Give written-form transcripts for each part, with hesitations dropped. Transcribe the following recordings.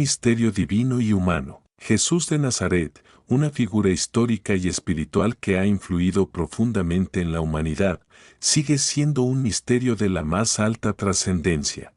misterio divino y humano. Jesús de Nazaret, una figura histórica y espiritual que ha influido profundamente en la humanidad, sigue siendo un misterio de la más alta trascendencia.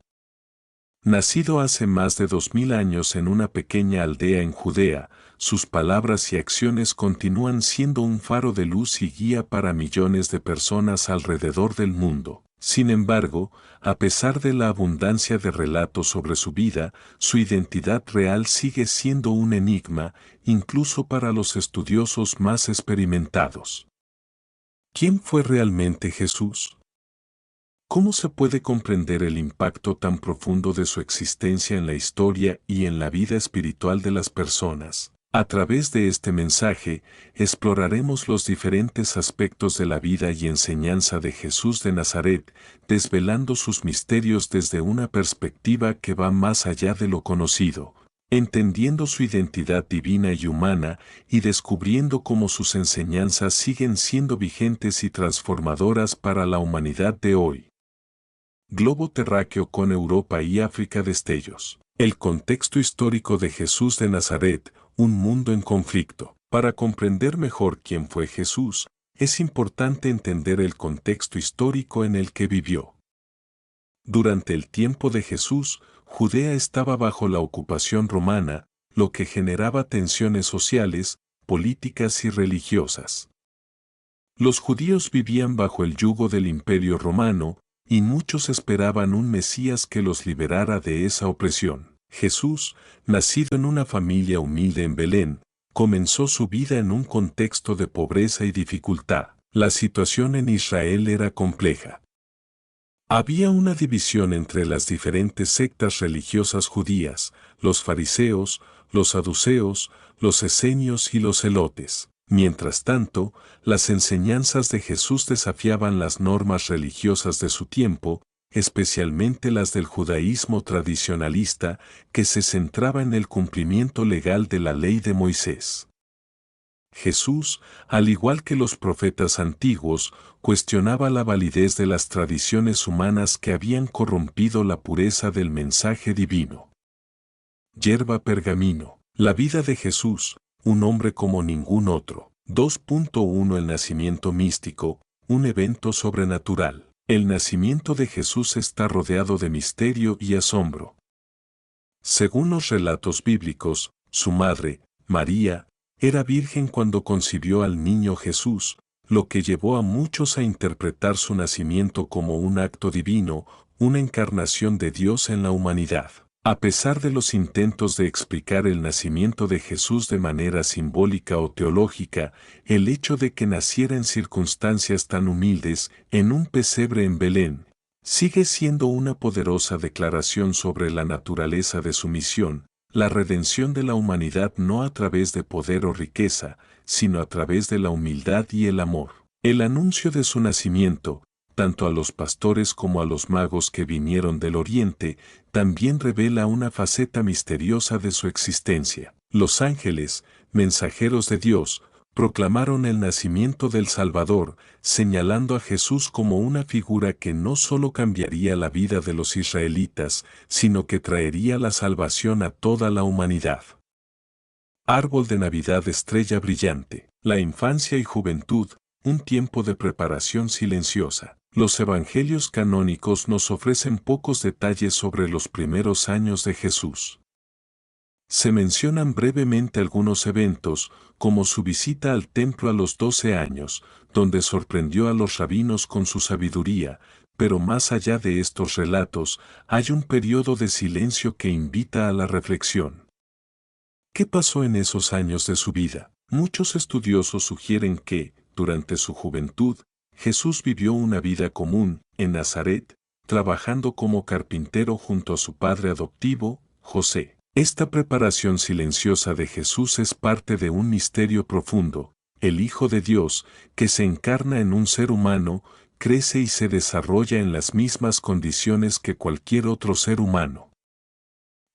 Nacido hace más de 2000 años en una pequeña aldea en Judea, sus palabras y acciones continúan siendo un faro de luz y guía para millones de personas alrededor del mundo. Sin embargo, a pesar de la abundancia de relatos sobre su vida, su identidad real sigue siendo un enigma, incluso para los estudiosos más experimentados. ¿Quién fue realmente Jesús? ¿Cómo se puede comprender el impacto tan profundo de su existencia en la historia y en la vida espiritual de las personas? A través de este mensaje, exploraremos los diferentes aspectos de la vida y enseñanza de Jesús de Nazaret, desvelando sus misterios desde una perspectiva que va más allá de lo conocido, entendiendo su identidad divina y humana y descubriendo cómo sus enseñanzas siguen siendo vigentes y transformadoras para la humanidad de hoy. Globo terráqueo con Europa y África destellos. El contexto histórico de Jesús de Nazaret, un mundo en conflicto. Para comprender mejor quién fue Jesús, es importante entender el contexto histórico en el que vivió. Durante el tiempo de Jesús, Judea estaba bajo la ocupación romana, lo que generaba tensiones sociales, políticas y religiosas. Los judíos vivían bajo el yugo del Imperio Romano, y muchos esperaban un Mesías que los liberara de esa opresión. Jesús, nacido en una familia humilde en Belén, comenzó su vida en un contexto de pobreza y dificultad. La situación en Israel era compleja. Había una división entre las diferentes sectas religiosas judías, los fariseos, los saduceos, los esenios y los celotes. Mientras tanto, las enseñanzas de Jesús desafiaban las normas religiosas de su tiempo, especialmente las del judaísmo tradicionalista, que se centraba en el cumplimiento legal de la ley de Moisés. Jesús, al igual que los profetas antiguos, cuestionaba la validez de las tradiciones humanas que habían corrompido la pureza del mensaje divino. Yerba Pergamino. La vida de Jesús, un hombre como ningún otro. 2.1 El nacimiento místico, un evento sobrenatural. El nacimiento de Jesús está rodeado de misterio y asombro. Según los relatos bíblicos, su madre, María, era virgen cuando concibió al niño Jesús, lo que llevó a muchos a interpretar su nacimiento como un acto divino, una encarnación de Dios en la humanidad. A pesar de los intentos de explicar el nacimiento de Jesús de manera simbólica o teológica, el hecho de que naciera en circunstancias tan humildes, en un pesebre en Belén, sigue siendo una poderosa declaración sobre la naturaleza de su misión, la redención de la humanidad no a través de poder o riqueza, sino a través de la humildad y el amor. El anuncio de su nacimiento, tanto a los pastores como a los magos que vinieron del Oriente, también revela una faceta misteriosa de su existencia. Los ángeles, mensajeros de Dios, proclamaron el nacimiento del Salvador, señalando a Jesús como una figura que no solo cambiaría la vida de los israelitas, sino que traería la salvación a toda la humanidad. Árbol de Navidad estrella brillante. La infancia y juventud, un tiempo de preparación silenciosa. Los evangelios canónicos nos ofrecen pocos detalles sobre los primeros años de Jesús. Se mencionan brevemente algunos eventos, como su visita al templo a los 12 años, donde sorprendió a los rabinos con su sabiduría, pero más allá de estos relatos, hay un periodo de silencio que invita a la reflexión. ¿Qué pasó en esos años de su vida? Muchos estudiosos sugieren que, durante su juventud, Jesús vivió una vida común, en Nazaret, trabajando como carpintero junto a su padre adoptivo, José. Esta preparación silenciosa de Jesús es parte de un misterio profundo, el Hijo de Dios, que se encarna en un ser humano, crece y se desarrolla en las mismas condiciones que cualquier otro ser humano.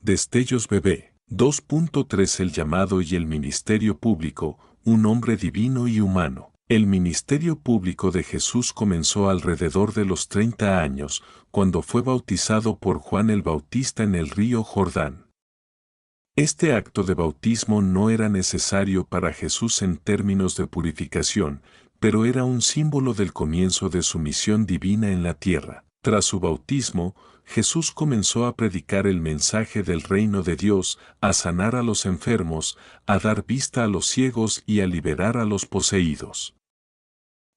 Destellos bebé. 2.3 El llamado y el ministerio público, un hombre divino y humano. El ministerio público de Jesús comenzó alrededor de los 30 años, cuando fue bautizado por Juan el Bautista en el río Jordán. Este acto de bautismo no era necesario para Jesús en términos de purificación, pero era un símbolo del comienzo de su misión divina en la tierra. Tras su bautismo, Jesús comenzó a predicar el mensaje del reino de Dios, a sanar a los enfermos, a dar vista a los ciegos y a liberar a los poseídos.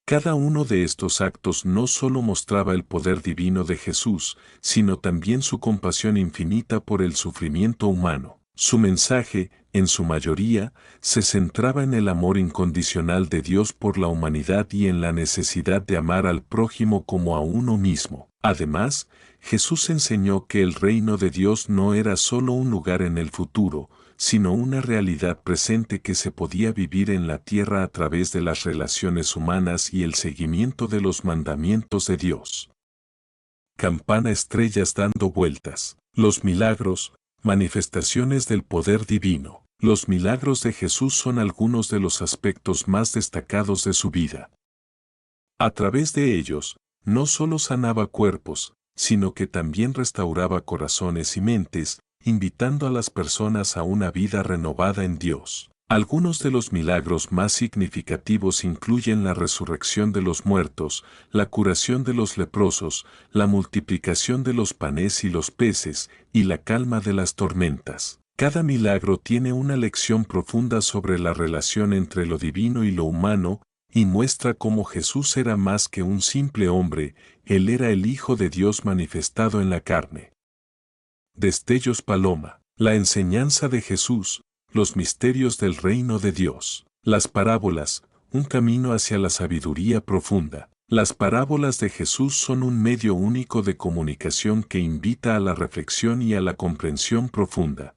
Cada uno de estos actos no solo mostraba el poder divino de Jesús, sino también su compasión infinita por el sufrimiento humano. Su mensaje, en su mayoría, se centraba en el amor incondicional de Dios por la humanidad y en la necesidad de amar al prójimo como a uno mismo. Además, Jesús enseñó que el reino de Dios no era solo un lugar en el futuro, sino una realidad presente que se podía vivir en la tierra a través de las relaciones humanas y el seguimiento de los mandamientos de Dios. Campana estrellas dando vueltas. Los milagros, manifestaciones del poder divino. Los milagros de Jesús son algunos de los aspectos más destacados de su vida. A través de ellos, no solo sanaba cuerpos, sino que también restauraba corazones y mentes, invitando a las personas a una vida renovada en Dios. Algunos de los milagros más significativos incluyen la resurrección de los muertos, la curación de los leprosos, la multiplicación de los panes y los peces, y la calma de las tormentas. Cada milagro tiene una lección profunda sobre la relación entre lo divino y lo humano, y muestra cómo Jesús era más que un simple hombre, Él era el Hijo de Dios manifestado en la carne. Destellos Paloma. La enseñanza de Jesús, los misterios del reino de Dios. Las parábolas, un camino hacia la sabiduría profunda. Las parábolas de Jesús son un medio único de comunicación que invita a la reflexión y a la comprensión profunda.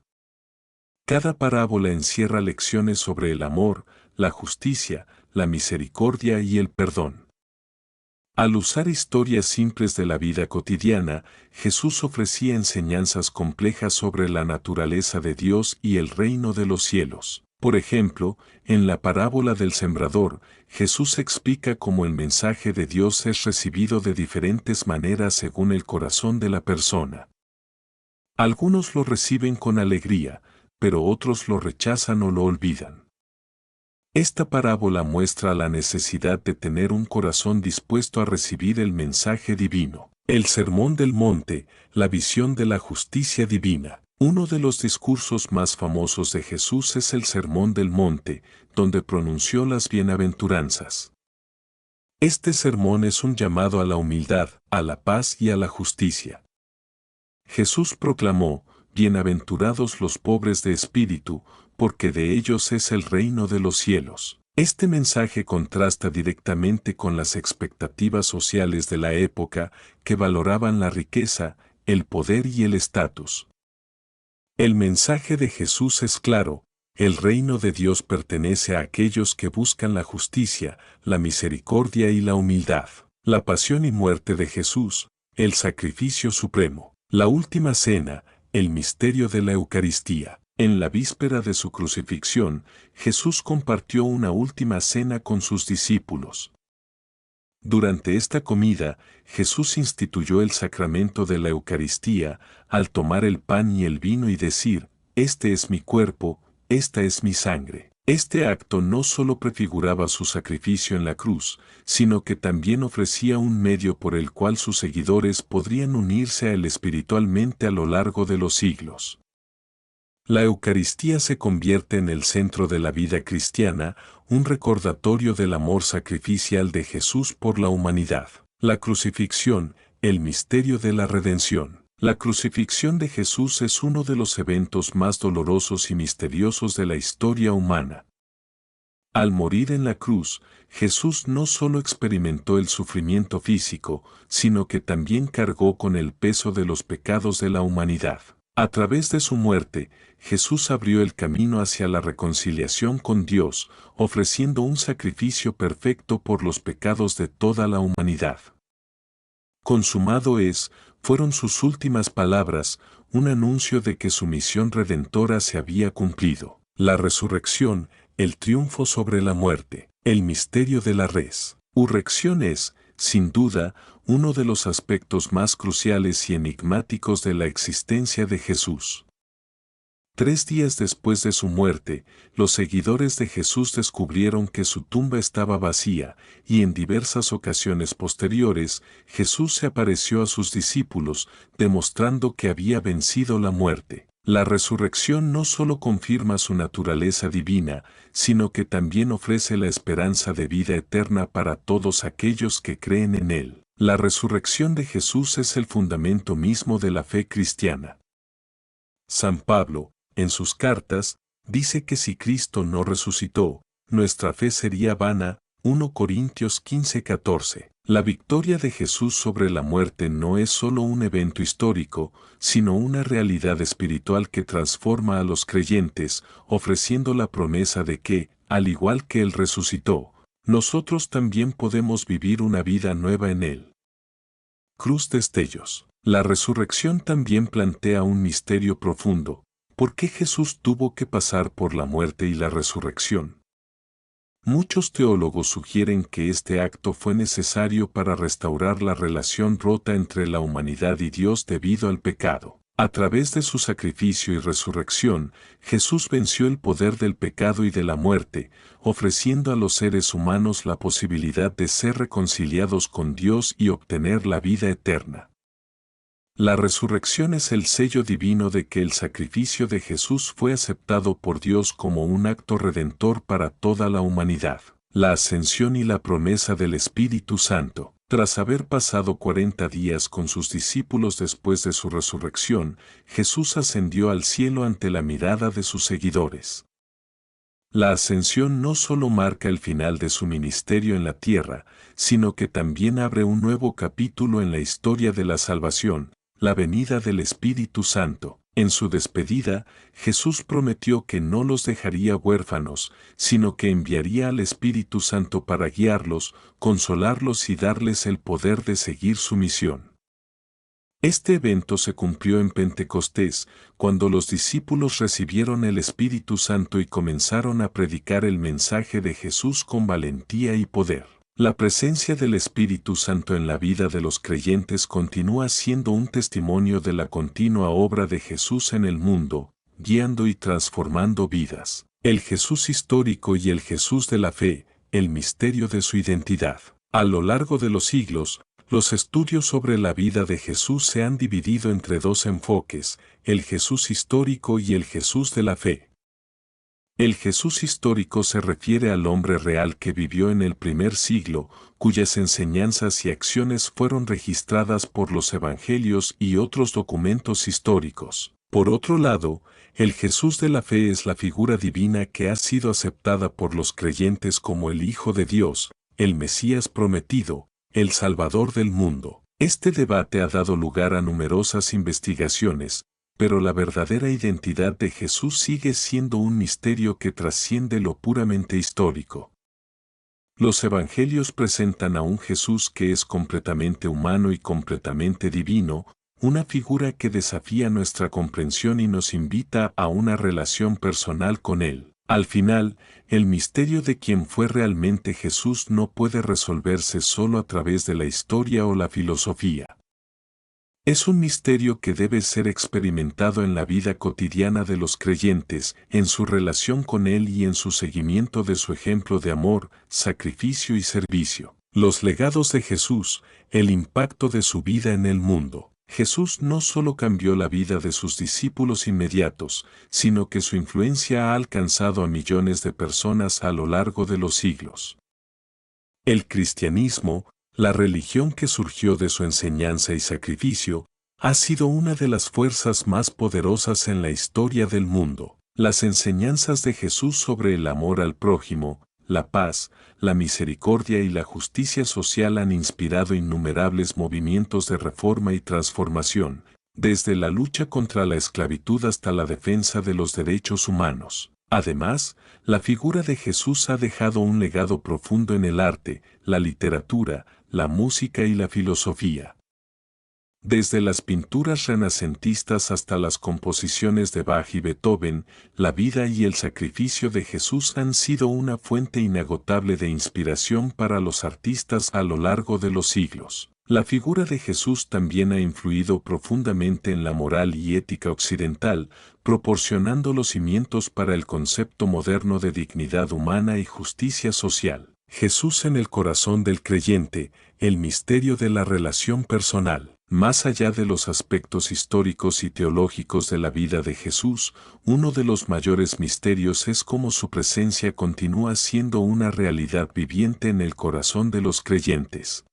Cada parábola encierra lecciones sobre el amor, la justicia, la misericordia y el perdón. Al usar historias simples de la vida cotidiana, Jesús ofrecía enseñanzas complejas sobre la naturaleza de Dios y el reino de los cielos. Por ejemplo, en la parábola del sembrador, Jesús explica cómo el mensaje de Dios es recibido de diferentes maneras según el corazón de la persona. Algunos lo reciben con alegría, pero otros lo rechazan o lo olvidan. Esta parábola muestra la necesidad de tener un corazón dispuesto a recibir el mensaje divino. El Sermón del Monte, la visión de la justicia divina. Uno de los discursos más famosos de Jesús es el Sermón del Monte, donde pronunció las bienaventuranzas. Este sermón es un llamado a la humildad, a la paz y a la justicia. Jesús proclamó: bienaventurados los pobres de espíritu, porque de ellos es el reino de los cielos. Este mensaje contrasta directamente con las expectativas sociales de la época, que valoraban la riqueza, el poder y el estatus. El mensaje de Jesús es claro: el reino de Dios pertenece a aquellos que buscan la justicia, la misericordia y la humildad. La pasión y muerte de Jesús, el sacrificio supremo. La última cena, el misterio de la Eucaristía. En la víspera de su crucifixión, Jesús compartió una última cena con sus discípulos. Durante esta comida, Jesús instituyó el sacramento de la Eucaristía, al tomar el pan y el vino y decir: este es mi cuerpo, esta es mi sangre. Este acto no solo prefiguraba su sacrificio en la cruz, sino que también ofrecía un medio por el cual sus seguidores podrían unirse a Él espiritualmente a lo largo de los siglos. La Eucaristía se convierte en el centro de la vida cristiana, un recordatorio del amor sacrificial de Jesús por la humanidad. La crucifixión, el misterio de la redención. La crucifixión de Jesús es uno de los eventos más dolorosos y misteriosos de la historia humana. Al morir en la cruz, Jesús no solo experimentó el sufrimiento físico, sino que también cargó con el peso de los pecados de la humanidad. A través de su muerte, Jesús abrió el camino hacia la reconciliación con Dios, ofreciendo un sacrificio perfecto por los pecados de toda la humanidad. Consumado es, fueron sus últimas palabras, un anuncio de que su misión redentora se había cumplido. La resurrección, el triunfo sobre la muerte, el misterio de la resurrección es, sin duda, uno de los aspectos más cruciales y enigmáticos de la existencia de Jesús. 3 días después de su muerte, los seguidores de Jesús descubrieron que su tumba estaba vacía, y en diversas ocasiones posteriores, Jesús se apareció a sus discípulos, demostrando que había vencido la muerte. La resurrección no solo confirma su naturaleza divina, sino que también ofrece la esperanza de vida eterna para todos aquellos que creen en Él. La resurrección de Jesús es el fundamento mismo de la fe cristiana. San Pablo, en sus cartas, dice que si Cristo no resucitó, nuestra fe sería vana. 1 Corintios 15:14. La victoria de Jesús sobre la muerte no es solo un evento histórico, sino una realidad espiritual que transforma a los creyentes, ofreciendo la promesa de que, al igual que Él resucitó, nosotros también podemos vivir una vida nueva en Él. Cruz destellos. La resurrección también plantea un misterio profundo. ¿Por qué Jesús tuvo que pasar por la muerte y la resurrección? Muchos teólogos sugieren que este acto fue necesario para restaurar la relación rota entre la humanidad y Dios debido al pecado. A través de su sacrificio y resurrección, Jesús venció el poder del pecado y de la muerte, ofreciendo a los seres humanos la posibilidad de ser reconciliados con Dios y obtener la vida eterna. La resurrección es el sello divino de que el sacrificio de Jesús fue aceptado por Dios como un acto redentor para toda la humanidad. La ascensión y la promesa del Espíritu Santo. Tras haber pasado 40 días con sus discípulos después de su resurrección, Jesús ascendió al cielo ante la mirada de sus seguidores. La ascensión no solo marca el final de su ministerio en la tierra, sino que también abre un nuevo capítulo en la historia de la salvación, la venida del Espíritu Santo. En su despedida, Jesús prometió que no los dejaría huérfanos, sino que enviaría al Espíritu Santo para guiarlos, consolarlos y darles el poder de seguir su misión. Este evento se cumplió en Pentecostés, cuando los discípulos recibieron el Espíritu Santo y comenzaron a predicar el mensaje de Jesús con valentía y poder. La presencia del Espíritu Santo en la vida de los creyentes continúa siendo un testimonio de la continua obra de Jesús en el mundo, guiando y transformando vidas. El Jesús histórico y el Jesús de la fe, el misterio de su identidad. A lo largo de los siglos, los estudios sobre la vida de Jesús se han dividido entre dos enfoques, el Jesús histórico y el Jesús de la fe. El Jesús histórico se refiere al hombre real que vivió en el primer siglo, cuyas enseñanzas y acciones fueron registradas por los evangelios y otros documentos históricos. Por otro lado, el Jesús de la fe es la figura divina que ha sido aceptada por los creyentes como el Hijo de Dios, el Mesías prometido, el Salvador del mundo. Este debate ha dado lugar a numerosas investigaciones, pero la verdadera identidad de Jesús sigue siendo un misterio que trasciende lo puramente histórico. Los evangelios presentan a un Jesús que es completamente humano y completamente divino, una figura que desafía nuestra comprensión y nos invita a una relación personal con Él. Al final, el misterio de quién fue realmente Jesús no puede resolverse solo a través de la historia o la filosofía. Es un misterio que debe ser experimentado en la vida cotidiana de los creyentes, en su relación con Él y en su seguimiento de su ejemplo de amor, sacrificio y servicio. Los legados de Jesús, el impacto de su vida en el mundo. Jesús no solo cambió la vida de sus discípulos inmediatos, sino que su influencia ha alcanzado a millones de personas a lo largo de los siglos. El cristianismo, la religión que surgió de su enseñanza y sacrificio, ha sido una de las fuerzas más poderosas en la historia del mundo. Las enseñanzas de Jesús sobre el amor al prójimo, la paz, la misericordia y la justicia social han inspirado innumerables movimientos de reforma y transformación, desde la lucha contra la esclavitud hasta la defensa de los derechos humanos. Además, la figura de Jesús ha dejado un legado profundo en el arte, la literatura, la música y la filosofía. Desde las pinturas renacentistas hasta las composiciones de Bach y Beethoven, la vida y el sacrificio de Jesús han sido una fuente inagotable de inspiración para los artistas a lo largo de los siglos. La figura de Jesús también ha influido profundamente en la moral y ética occidental, proporcionando los cimientos para el concepto moderno de dignidad humana y justicia social. Jesús en el corazón del creyente, el misterio de la relación personal. Más allá de los aspectos históricos y teológicos de la vida de Jesús, uno de los mayores misterios es cómo su presencia continúa siendo una realidad viviente en el corazón de los creyentes.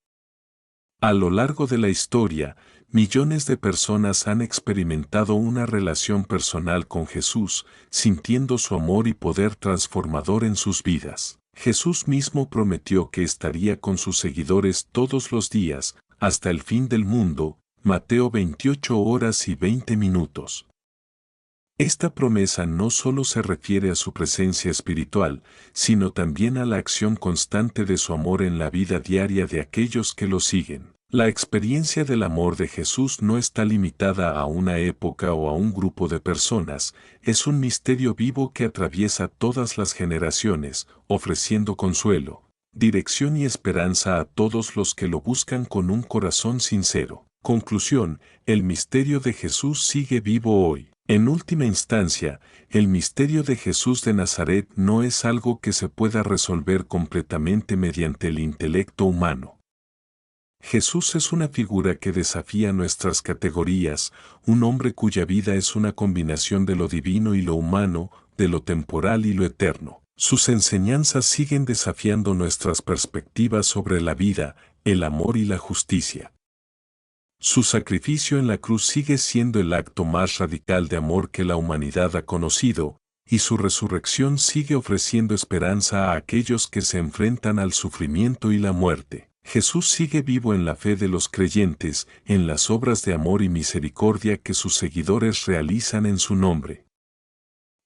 A lo largo de la historia, millones de personas han experimentado una relación personal con Jesús, sintiendo su amor y poder transformador en sus vidas. Jesús mismo prometió que estaría con sus seguidores todos los días, hasta el fin del mundo, Mateo 28 horas y 20 minutos. Esta promesa no solo se refiere a su presencia espiritual, sino también a la acción constante de su amor en la vida diaria de aquellos que lo siguen. La experiencia del amor de Jesús no está limitada a una época o a un grupo de personas, es un misterio vivo que atraviesa todas las generaciones, ofreciendo consuelo, dirección y esperanza a todos los que lo buscan con un corazón sincero. Conclusión, el misterio de Jesús sigue vivo hoy. En última instancia, el misterio de Jesús de Nazaret no es algo que se pueda resolver completamente mediante el intelecto humano. Jesús es una figura que desafía nuestras categorías, un hombre cuya vida es una combinación de lo divino y lo humano, de lo temporal y lo eterno. Sus enseñanzas siguen desafiando nuestras perspectivas sobre la vida, el amor y la justicia. Su sacrificio en la cruz sigue siendo el acto más radical de amor que la humanidad ha conocido, y su resurrección sigue ofreciendo esperanza a aquellos que se enfrentan al sufrimiento y la muerte. Jesús sigue vivo en la fe de los creyentes, en las obras de amor y misericordia que sus seguidores realizan en su nombre.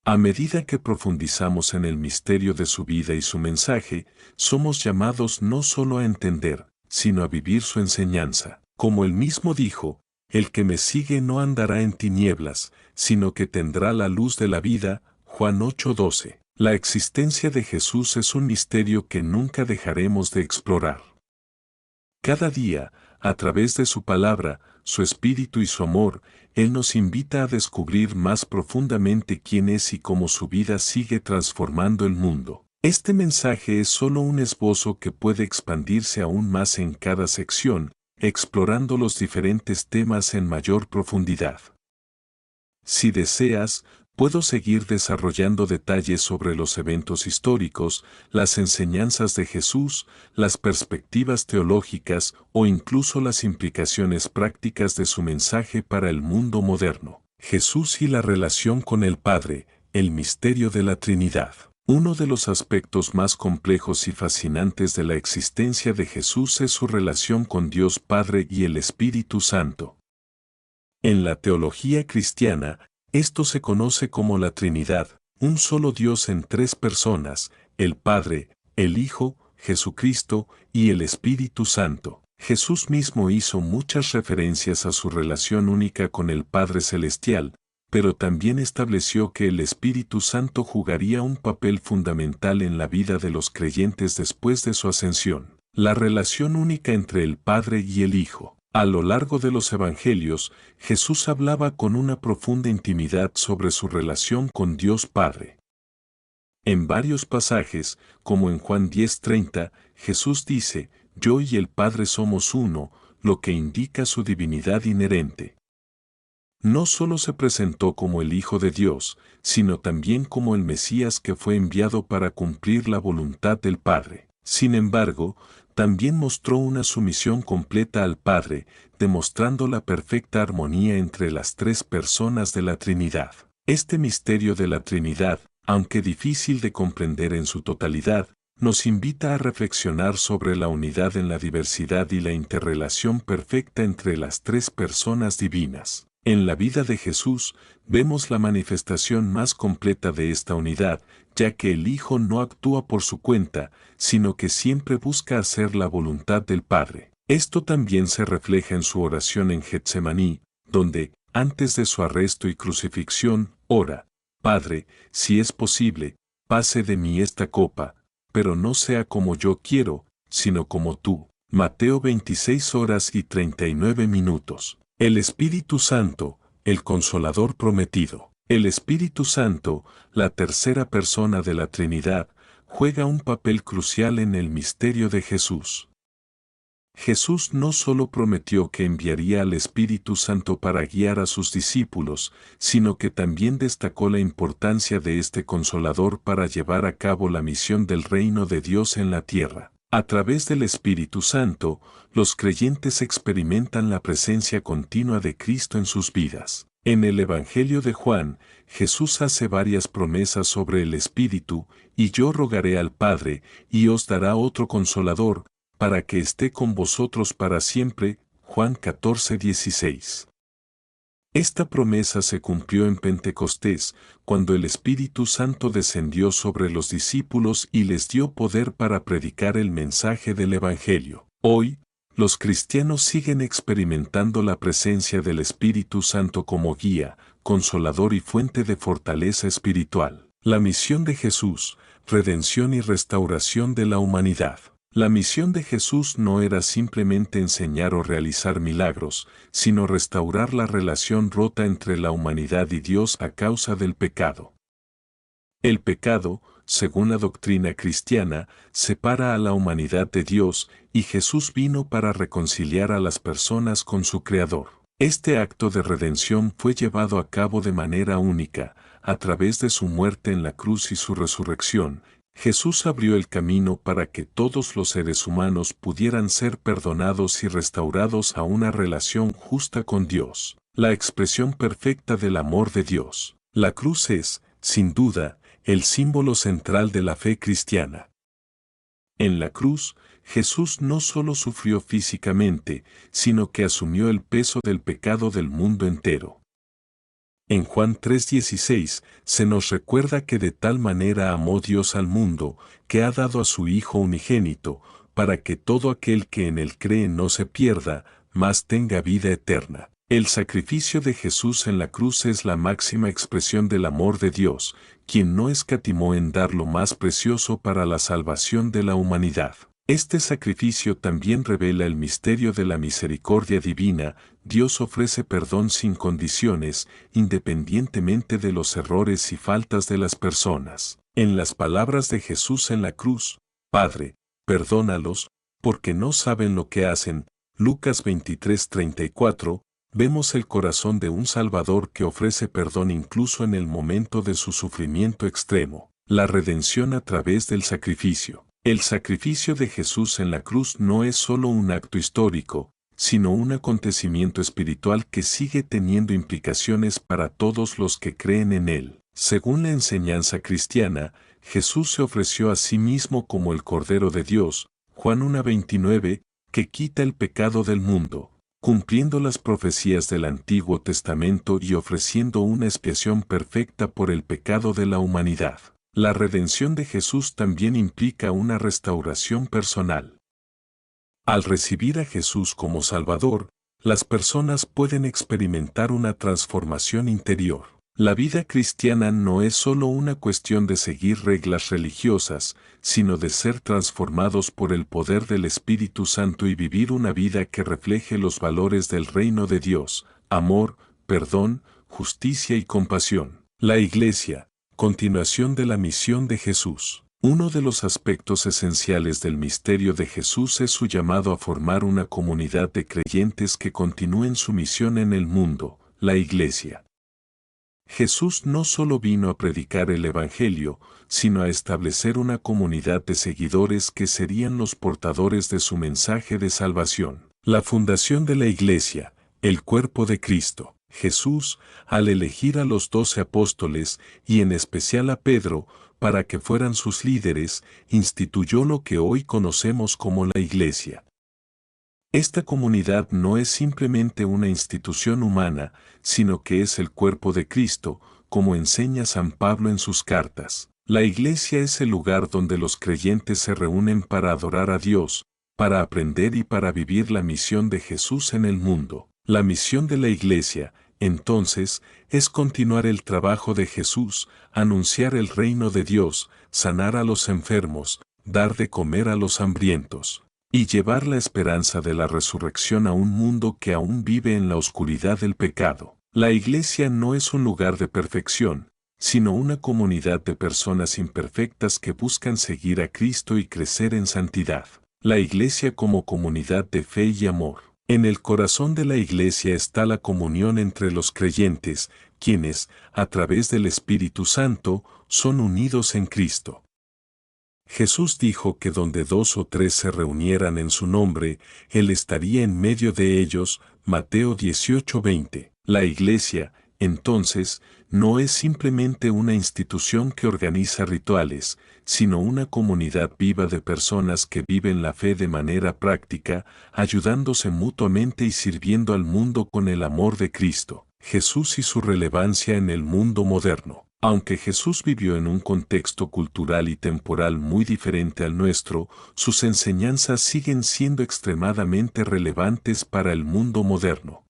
A medida que profundizamos en el misterio de su vida y su mensaje, somos llamados no solo a entender, sino a vivir su enseñanza. Como él mismo dijo, el que me sigue no andará en tinieblas, sino que tendrá la luz de la vida, Juan 8:12. La existencia de Jesús es un misterio que nunca dejaremos de explorar. Cada día, a través de su palabra, su espíritu y su amor, Él nos invita a descubrir más profundamente quién es y cómo su vida sigue transformando el mundo. Este mensaje es solo un esbozo que puede expandirse aún más en cada sección, explorando los diferentes temas en mayor profundidad. Si deseas, puedo seguir desarrollando detalles sobre los eventos históricos, las enseñanzas de Jesús, las perspectivas teológicas o incluso las implicaciones prácticas de su mensaje para el mundo moderno. Jesús y la relación con el Padre, el misterio de la Trinidad. Uno de los aspectos más complejos y fascinantes de la existencia de Jesús es su relación con Dios Padre y el Espíritu Santo. En la teología cristiana, esto se conoce como la Trinidad, un solo Dios en tres personas, el Padre, el Hijo, Jesucristo y el Espíritu Santo. Jesús mismo hizo muchas referencias a su relación única con el Padre Celestial, pero también estableció que el Espíritu Santo jugaría un papel fundamental en la vida de los creyentes después de su ascensión. La relación única entre el Padre y el Hijo. A lo largo de los Evangelios, Jesús hablaba con una profunda intimidad sobre su relación con Dios Padre. En varios pasajes, como en Juan 10:30, Jesús dice, «Yo y el Padre somos uno», lo que indica su divinidad inherente. No solo se presentó como el Hijo de Dios, sino también como el Mesías que fue enviado para cumplir la voluntad del Padre. Sin embargo, también mostró una sumisión completa al Padre, demostrando la perfecta armonía entre las tres personas de la Trinidad. Este misterio de la Trinidad, aunque difícil de comprender en su totalidad, nos invita a reflexionar sobre la unidad en la diversidad y la interrelación perfecta entre las tres personas divinas. En la vida de Jesús, vemos la manifestación más completa de esta unidad, ya que el Hijo no actúa por su cuenta, sino que siempre busca hacer la voluntad del Padre. Esto también se refleja en su oración en Getsemaní, donde, antes de su arresto y crucifixión, ora, «Padre, si es posible, pase de mí esta copa, pero no sea como yo quiero, sino como tú». Mateo 26 horas y 39 minutos. El Espíritu Santo, el Consolador prometido. El Espíritu Santo, la tercera persona de la Trinidad, juega un papel crucial en el misterio de Jesús. Jesús no solo prometió que enviaría al Espíritu Santo para guiar a sus discípulos, sino que también destacó la importancia de este Consolador para llevar a cabo la misión del reino de Dios en la tierra. A través del Espíritu Santo, los creyentes experimentan la presencia continua de Cristo en sus vidas. En el Evangelio de Juan, Jesús hace varias promesas sobre el Espíritu, y yo rogaré al Padre, y os dará otro Consolador, para que esté con vosotros para siempre. Juan 14:16. Esta promesa se cumplió en Pentecostés, cuando el Espíritu Santo descendió sobre los discípulos y les dio poder para predicar el mensaje del Evangelio. Hoy, los cristianos siguen experimentando la presencia del Espíritu Santo como guía, consolador y fuente de fortaleza espiritual. La misión de Jesús, redención y restauración de la humanidad. La misión de Jesús no era simplemente enseñar o realizar milagros, sino restaurar la relación rota entre la humanidad y Dios a causa del pecado. El pecado, según la doctrina cristiana, separa a la humanidad de Dios, y Jesús vino para reconciliar a las personas con su Creador. Este acto de redención fue llevado a cabo de manera única, a través de su muerte en la cruz y su resurrección. Jesús abrió el camino para que todos los seres humanos pudieran ser perdonados y restaurados a una relación justa con Dios, la expresión perfecta del amor de Dios. La cruz es, sin duda, el símbolo central de la fe cristiana. En la cruz, Jesús no solo sufrió físicamente, sino que asumió el peso del pecado del mundo entero. En Juan 3:16 se nos recuerda que de tal manera amó Dios al mundo, que ha dado a su Hijo unigénito, para que todo aquel que en él cree no se pierda, mas tenga vida eterna. El sacrificio de Jesús en la cruz es la máxima expresión del amor de Dios, quien no escatimó en dar lo más precioso para la salvación de la humanidad. Este sacrificio también revela el misterio de la misericordia divina. Dios ofrece perdón sin condiciones, independientemente de los errores y faltas de las personas. En las palabras de Jesús en la cruz, Padre, perdónalos, porque no saben lo que hacen, Lucas 23:34, vemos el corazón de un Salvador que ofrece perdón incluso en el momento de su sufrimiento extremo. La redención a través del sacrificio. El sacrificio de Jesús en la cruz no es solo un acto histórico, sino un acontecimiento espiritual que sigue teniendo implicaciones para todos los que creen en él. Según la enseñanza cristiana, Jesús se ofreció a sí mismo como el Cordero de Dios, Juan 1:29, que quita el pecado del mundo, cumpliendo las profecías del Antiguo Testamento y ofreciendo una expiación perfecta por el pecado de la humanidad. La redención de Jesús también implica una restauración personal. Al recibir a Jesús como Salvador, las personas pueden experimentar una transformación interior. La vida cristiana no es solo una cuestión de seguir reglas religiosas, sino de ser transformados por el poder del Espíritu Santo y vivir una vida que refleje los valores del reino de Dios: amor, perdón, justicia y compasión. La Iglesia, continuación de la misión de Jesús. Uno de los aspectos esenciales del misterio de Jesús es su llamado a formar una comunidad de creyentes que continúen su misión en el mundo, la Iglesia. Jesús no solo vino a predicar el Evangelio, sino a establecer una comunidad de seguidores que serían los portadores de su mensaje de salvación. La fundación de la Iglesia, el cuerpo de Cristo. Jesús, al elegir a los 12 apóstoles, y en especial a Pedro, para que fueran sus líderes, instituyó lo que hoy conocemos como la Iglesia. Esta comunidad no es simplemente una institución humana, sino que es el cuerpo de Cristo, como enseña San Pablo en sus cartas. La Iglesia es el lugar donde los creyentes se reúnen para adorar a Dios, para aprender y para vivir la misión de Jesús en el mundo. La misión de la Iglesia, entonces, es continuar el trabajo de Jesús, anunciar el reino de Dios, sanar a los enfermos, dar de comer a los hambrientos. y llevar la esperanza de la resurrección a un mundo que aún vive en la oscuridad del pecado. La iglesia no es un lugar de perfección, sino una comunidad de personas imperfectas que buscan seguir a Cristo y crecer en santidad. La iglesia como comunidad de fe y amor. En el corazón de la iglesia está la comunión entre los creyentes, quienes, a través del Espíritu Santo, son unidos en Cristo. Jesús dijo que donde 2 o 3 se reunieran en su nombre, Él estaría en medio de ellos, Mateo 18:20. La iglesia, entonces, no es simplemente una institución que organiza rituales, sino una comunidad viva de personas que viven la fe de manera práctica, ayudándose mutuamente y sirviendo al mundo con el amor de Cristo. Jesús y su relevancia en el mundo moderno. Aunque Jesús vivió en un contexto cultural y temporal muy diferente al nuestro, sus enseñanzas siguen siendo extremadamente relevantes para el mundo moderno.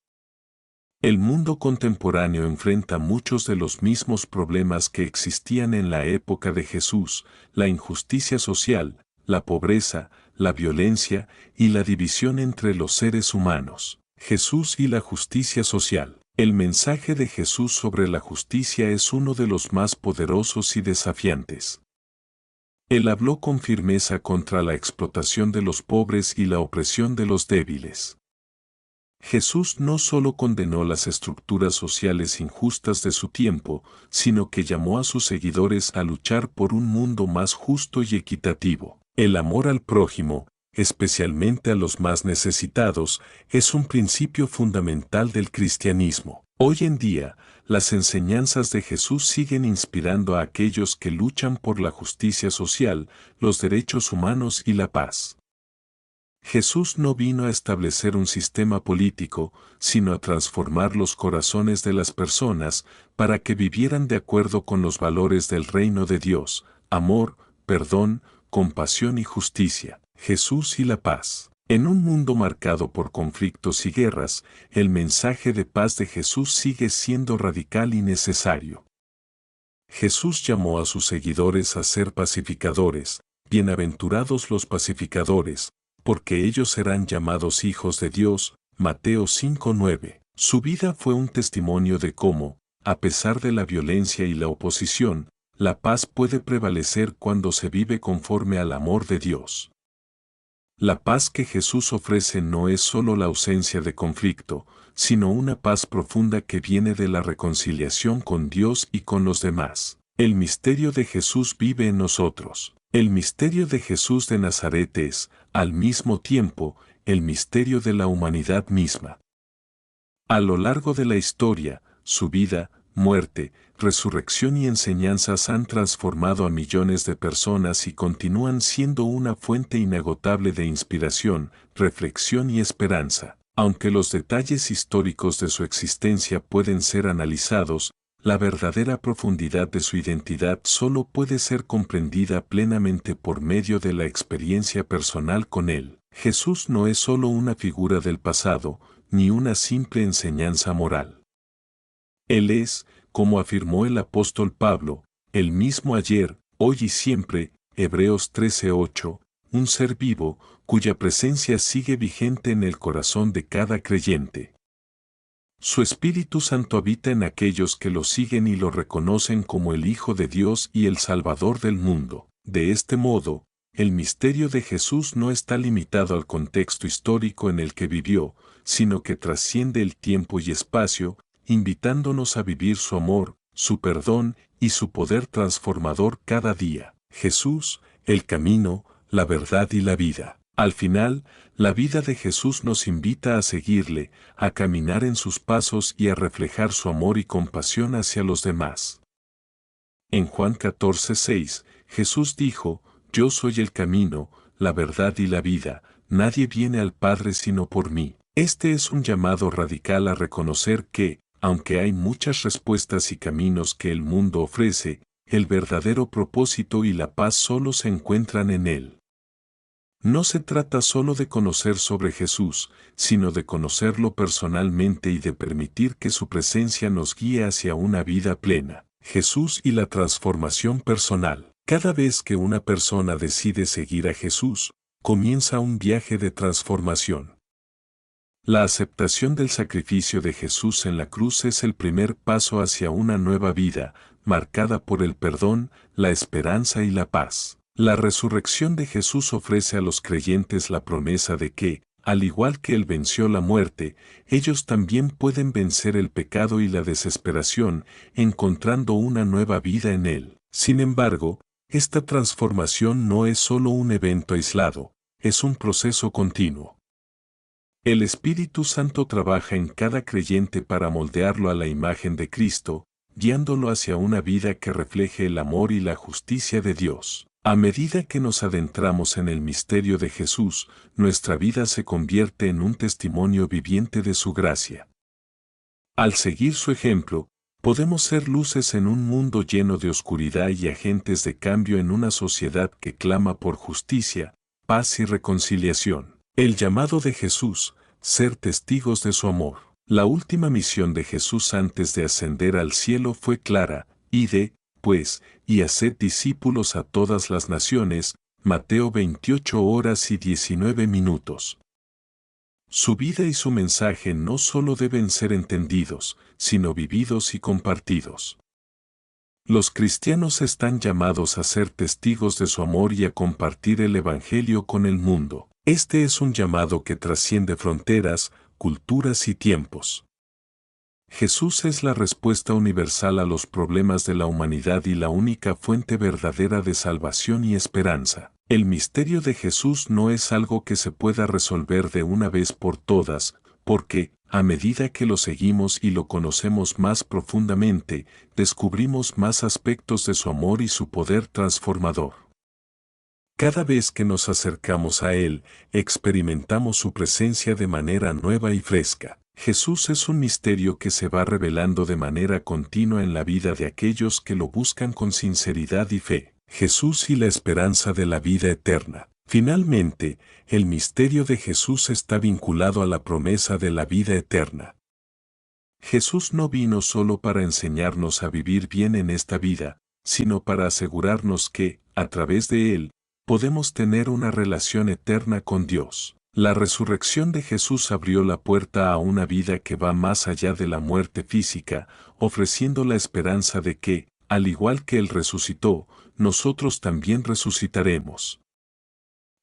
El mundo contemporáneo enfrenta muchos de los mismos problemas que existían en la época de Jesús: la injusticia social, la pobreza, la violencia y la división entre los seres humanos. Jesús y la justicia social. El mensaje de Jesús sobre la justicia es uno de los más poderosos y desafiantes. Él habló con firmeza contra la explotación de los pobres y la opresión de los débiles. Jesús no solo condenó las estructuras sociales injustas de su tiempo, sino que llamó a sus seguidores a luchar por un mundo más justo y equitativo. El amor al prójimo, especialmente a los más necesitados, es un principio fundamental del cristianismo. Hoy en día, las enseñanzas de Jesús siguen inspirando a aquellos que luchan por la justicia social, los derechos humanos y la paz. Jesús no vino a establecer un sistema político, sino a transformar los corazones de las personas para que vivieran de acuerdo con los valores del reino de Dios: amor, perdón, compasión y justicia. Jesús y la paz. En un mundo marcado por conflictos y guerras, el mensaje de paz de Jesús sigue siendo radical y necesario. Jesús llamó a sus seguidores a ser pacificadores. Bienaventurados los pacificadores, porque ellos serán llamados hijos de Dios. Mateo 5:9. Su vida fue un testimonio de cómo, a pesar de la violencia y la oposición, la paz puede prevalecer cuando se vive conforme al amor de Dios. La paz que Jesús ofrece no es solo la ausencia de conflicto, sino una paz profunda que viene de la reconciliación con Dios y con los demás. El misterio de Jesús vive en nosotros. El misterio de Jesús de Nazaret es, al mismo tiempo, el misterio de la humanidad misma. A lo largo de la historia, su vida, muerte, resurrección y enseñanzas han transformado a millones de personas y continúan siendo una fuente inagotable de inspiración, reflexión y esperanza. Aunque los detalles históricos de su existencia pueden ser analizados, la verdadera profundidad de su identidad solo puede ser comprendida plenamente por medio de la experiencia personal con Él. Jesús no es solo una figura del pasado, ni una simple enseñanza moral. Él es, como afirmó el apóstol Pablo, el mismo ayer, hoy y siempre, Hebreos 13:8, un ser vivo, cuya presencia sigue vigente en el corazón de cada creyente. Su Espíritu Santo habita en aquellos que lo siguen y lo reconocen como el Hijo de Dios y el Salvador del mundo. De este modo, el misterio de Jesús no está limitado al contexto histórico en el que vivió, sino que trasciende el tiempo y espacio, invitándonos a vivir su amor, su perdón y su poder transformador cada día. Jesús, el camino, la verdad y la vida. Al final, la vida de Jesús nos invita a seguirle, a caminar en sus pasos y a reflejar su amor y compasión hacia los demás. En Juan 14:6, Jesús dijo: Yo soy el camino, la verdad y la vida, nadie viene al Padre sino por mí. Este es un llamado radical a reconocer que, aunque hay muchas respuestas y caminos que el mundo ofrece, el verdadero propósito y la paz solo se encuentran en Él. No se trata solo de conocer sobre Jesús, sino de conocerlo personalmente y de permitir que su presencia nos guíe hacia una vida plena. Jesús y la transformación personal. Cada vez que una persona decide seguir a Jesús, comienza un viaje de transformación. La aceptación del sacrificio de Jesús en la cruz es el primer paso hacia una nueva vida, marcada por el perdón, la esperanza y la paz. La resurrección de Jesús ofrece a los creyentes la promesa de que, al igual que Él venció la muerte, ellos también pueden vencer el pecado y la desesperación, encontrando una nueva vida en Él. Sin embargo, esta transformación no es solo un evento aislado, es un proceso continuo. El Espíritu Santo trabaja en cada creyente para moldearlo a la imagen de Cristo, guiándolo hacia una vida que refleje el amor y la justicia de Dios. A medida que nos adentramos en el misterio de Jesús, nuestra vida se convierte en un testimonio viviente de su gracia. Al seguir su ejemplo, podemos ser luces en un mundo lleno de oscuridad y agentes de cambio en una sociedad que clama por justicia, paz y reconciliación. El llamado de Jesús, ser testigos de su amor. La última misión de Jesús antes de ascender al cielo fue clara: id, pues, y haced discípulos a todas las naciones. Mateo 28:19. Su vida y su mensaje no solo deben ser entendidos, sino vividos y compartidos. Los cristianos están llamados a ser testigos de su amor y a compartir el Evangelio con el mundo. Este es un llamado que trasciende fronteras, culturas y tiempos. Jesús es la respuesta universal a los problemas de la humanidad y la única fuente verdadera de salvación y esperanza. El misterio de Jesús no es algo que se pueda resolver de una vez por todas, porque, a medida que lo seguimos y lo conocemos más profundamente, descubrimos más aspectos de su amor y su poder transformador. Cada vez que nos acercamos a Él, experimentamos su presencia de manera nueva y fresca. Jesús es un misterio que se va revelando de manera continua en la vida de aquellos que lo buscan con sinceridad y fe. Jesús y la esperanza de la vida eterna. Finalmente, el misterio de Jesús está vinculado a la promesa de la vida eterna. Jesús no vino solo para enseñarnos a vivir bien en esta vida, sino para asegurarnos que, a través de Él, podemos tener una relación eterna con Dios. La resurrección de Jesús abrió la puerta a una vida que va más allá de la muerte física, ofreciendo la esperanza de que, al igual que Él resucitó, nosotros también resucitaremos.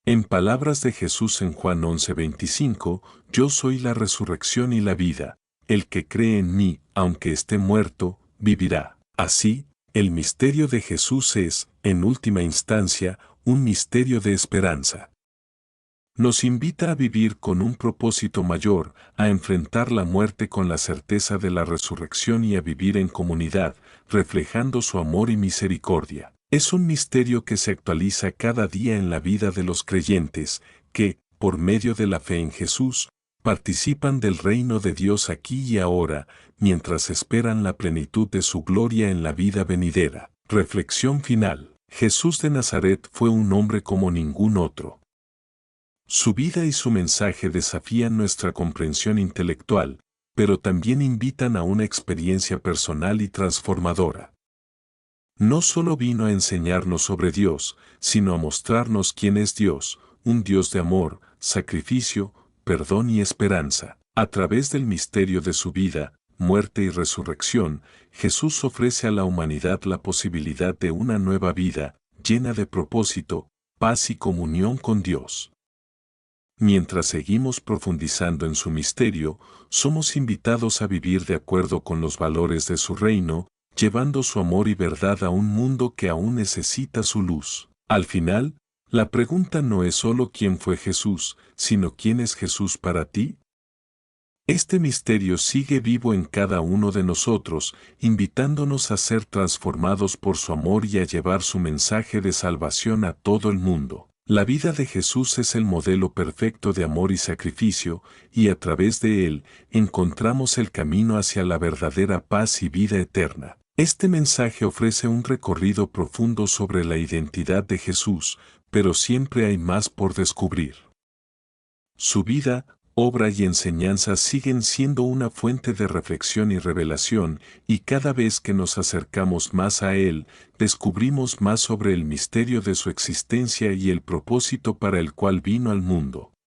En palabras de Jesús en Juan 11:25, yo soy la resurrección y la vida, el que cree en mí, aunque esté muerto, vivirá. Así, el misterio de Jesús es, en última instancia, un misterio de esperanza. Nos invita a vivir con un propósito mayor, a enfrentar la muerte con la certeza de la resurrección y a vivir en comunidad, reflejando su amor y misericordia. Es un misterio que se actualiza cada día en la vida de los creyentes, que, por medio de la fe en Jesús, participan del reino de Dios aquí y ahora, mientras esperan la plenitud de su gloria en la vida venidera. Reflexión final. Jesús de Nazaret fue un hombre como ningún otro. Su vida y su mensaje desafían nuestra comprensión intelectual, pero también invitan a una experiencia personal y transformadora. No solo vino a enseñarnos sobre Dios, sino a mostrarnos quién es Dios, un Dios de amor, sacrificio, perdón y esperanza. A través del misterio de su vida, muerte y resurrección, Jesús ofrece a la humanidad la posibilidad de una nueva vida, llena de propósito, paz y comunión con Dios. Mientras seguimos profundizando en su misterio, somos invitados a vivir de acuerdo con los valores de su reino, llevando su amor y verdad a un mundo que aún necesita su luz. Al final, la pregunta no es solo quién fue Jesús, sino quién es Jesús para ti. Este misterio sigue vivo en cada uno de nosotros, invitándonos a ser transformados por su amor y a llevar su mensaje de salvación a todo el mundo. La vida de Jesús es el modelo perfecto de amor y sacrificio, y a través de él, encontramos el camino hacia la verdadera paz y vida eterna. Este mensaje ofrece un recorrido profundo sobre la identidad de Jesús, pero siempre hay más por descubrir. Su vida, obra y enseñanza siguen siendo una fuente de reflexión y revelación, y cada vez que nos acercamos más a Él, descubrimos más sobre el misterio de su existencia y el propósito para el cual vino al mundo.